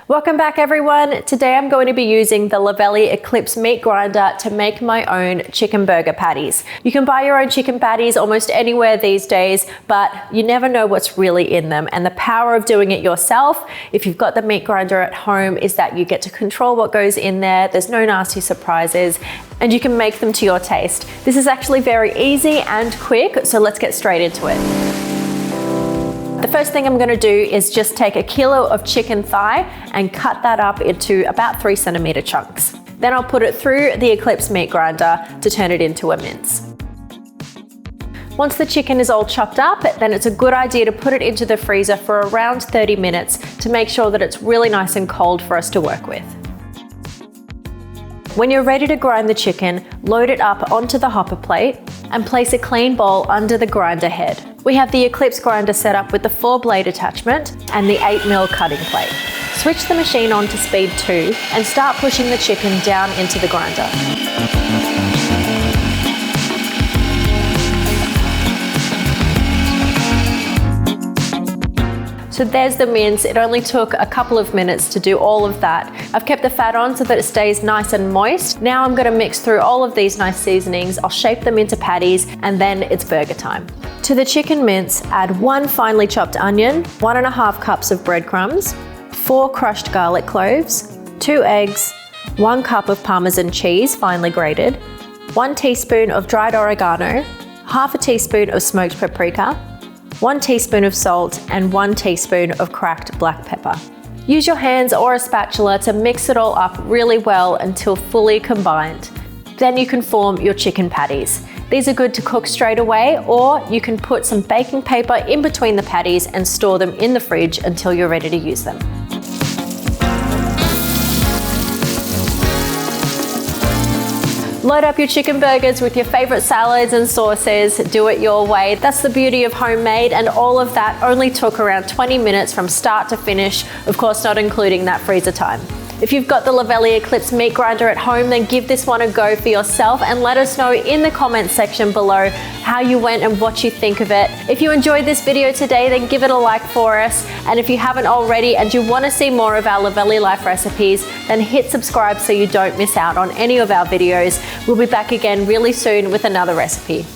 Welcome back everyone. Today I'm going to be using the Luvele Eclipse meat grinder to make my own chicken burger patties. You can buy your own chicken patties almost anywhere these days, but you never know what's really in them. And the power of doing it yourself, if you've got the meat grinder at home, is that you get to control what goes in there. There's no nasty surprises and you can make them to your taste. This is actually very easy and quick, so let's get straight into it. The first thing I'm going to do is just take a kilo of chicken thigh and cut that up into about 3 centimeter chunks. Then I'll put it through the Eclipse meat grinder to turn it into a mince. Once the chicken is all chopped up, then it's a good idea to put it into the freezer for around 30 minutes to make sure that it's really nice and cold for us to work with. When you're ready to grind the chicken, load it up onto the hopper plate and place a clean bowl under the grinder head. We have the Eclipse grinder set up with the 4-blade attachment and the 8mm cutting plate. Switch the machine on to speed 2 and start pushing the chicken down into the grinder. So there's the mince. It only took a couple of minutes to do all of that. I've kept the fat on so that it stays nice and moist. Now I'm going to mix through all of these nice seasonings. I'll shape them into patties and then it's burger time. To the chicken mince, add 1 finely chopped onion, 1.5 cups of breadcrumbs, 4 crushed garlic cloves, 2 eggs, 1 cup of Parmesan cheese finely grated, 1 teaspoon of dried oregano, half a teaspoon of smoked paprika, 1 teaspoon of salt and 1 teaspoon of cracked black pepper. Use your hands or a spatula to mix it all up really well until fully combined. Then you can form your chicken patties. These are good to cook straight away, or you can put some baking paper in between the patties and store them in the fridge until you're ready to use them. Load up your chicken burgers with your favorite salads and sauces. Do it your way. That's the beauty of homemade, and all of that only took around 20 minutes from start to finish, of course not including that freezer time. If you've got the Luvele Eclipse meat grinder at home, then give this one a go for yourself and let us know in the comments section below how you went and what you think of it. If you enjoyed this video today, then give it a like for us. And if you haven't already and you want to see more of our Luvele Life recipes, then hit subscribe so you don't miss out on any of our videos. We'll be back again really soon with another recipe.